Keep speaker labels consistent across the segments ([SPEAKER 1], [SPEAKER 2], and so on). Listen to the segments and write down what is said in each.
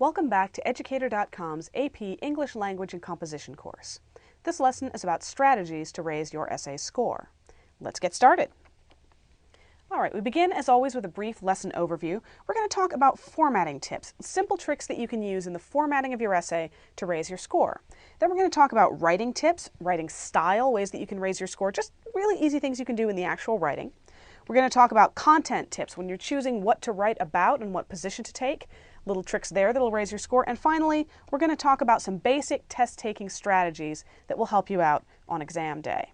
[SPEAKER 1] Welcome back to Educator.com's AP English Language and Composition course. This lesson is about strategies to raise your essay score. Let's get started. All right, we begin as always with a brief lesson overview. We're going to talk about formatting tips, simple tricks that you can use in the formatting of your essay to raise your score. Then we're going to talk about writing tips, writing style, ways that you can raise your score, just really easy things you can do in the actual writing. We're going to talk about content tips when you're choosing what to write about and what position to take. Little tricks there that'll raise your score. And finally, we're going to talk about some basic test-taking strategies that will help you out on exam day.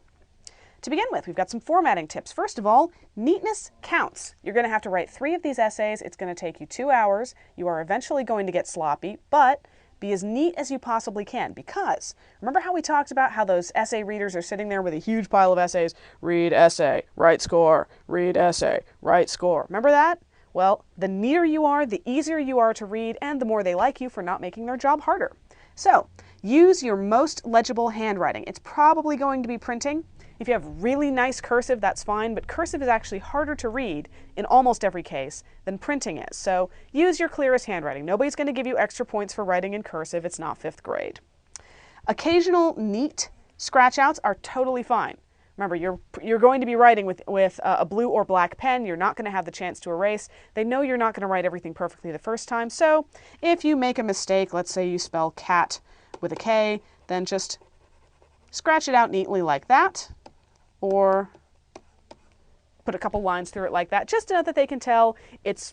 [SPEAKER 1] To begin with, we've got some formatting tips. First of all, neatness counts. You're going to have to write 3 of these essays. It's going to take you 2 hours. You are eventually going to get sloppy, but be as neat as you possibly can, because remember how we talked about how those essay readers are sitting there with a huge pile of essays? Read essay, write score, read essay, write score. Remember that? Well, the neater you are, the easier you are to read, and the more they like you for not making their job harder. So, use your most legible handwriting. It's probably going to be printing. If you have really nice cursive, that's fine, but cursive is actually harder to read in almost every case than printing is. So, use your clearest handwriting. Nobody's going to give you extra points for writing in cursive. It's not 5th grade. Occasional neat scratch outs are totally fine. Remember, you're going to be writing with a blue or black pen. You're not going to have the chance to erase. They know you're not going to write everything perfectly the first time. So if you make a mistake, let's say you spell cat with a K, then just scratch it out neatly like that, or put a couple lines through it like that, just so that they can tell it's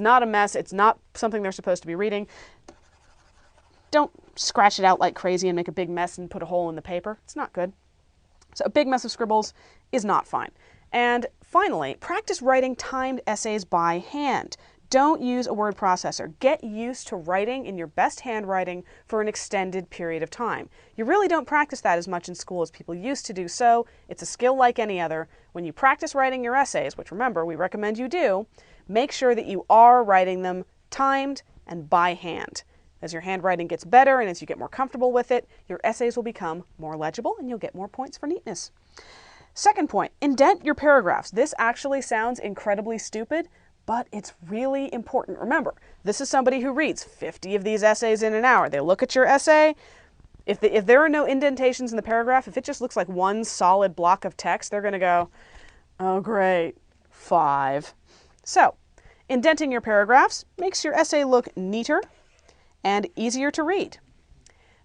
[SPEAKER 1] not a mess. It's not something they're supposed to be reading. Don't scratch it out like crazy and make a big mess and put a hole in the paper. It's not good. So a big mess of scribbles is not fine. And finally, practice writing timed essays by hand. Don't use a word processor. Get used to writing in your best handwriting for an extended period of time. You really don't practice that as much in school as people used to do, so it's a skill like any other. When you practice writing your essays, which remember we recommend you do, make sure that you are writing them timed and by hand. As your handwriting gets better and as you get more comfortable with it, your essays will become more legible and you'll get more points for neatness. Second point, indent your paragraphs. This actually sounds incredibly stupid, but it's really important. Remember, this is somebody who reads 50 of these essays in an hour. They look at your essay. If there are no indentations in the paragraph, if it just looks like one solid block of text, they're going to go, oh great, 5. So, indenting your paragraphs makes your essay look neater and easier to read.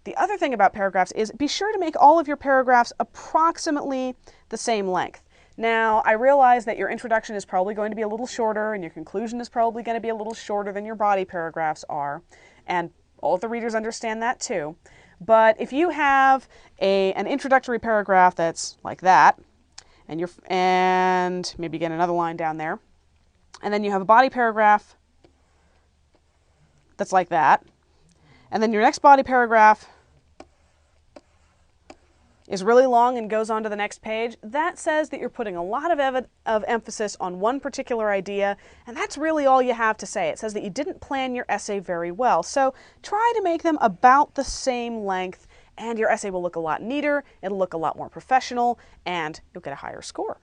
[SPEAKER 1] The other thing about paragraphs is be sure to make all of your paragraphs approximately the same length. Now, I realize that your introduction is probably going to be a little shorter and your conclusion is probably going to be a little shorter than your body paragraphs are, and all of the readers understand that too. But if you have an introductory paragraph that's like that, and maybe get another line down there, and then you have a body paragraph that's like that, and then your next body paragraph is really long and goes on to the next page, that says that you're putting a lot of emphasis on one particular idea, and that's really all you have to say. It says that you didn't plan your essay very well. So try to make them about the same length, and your essay will look a lot neater, it'll look a lot more professional, and you'll get a higher score.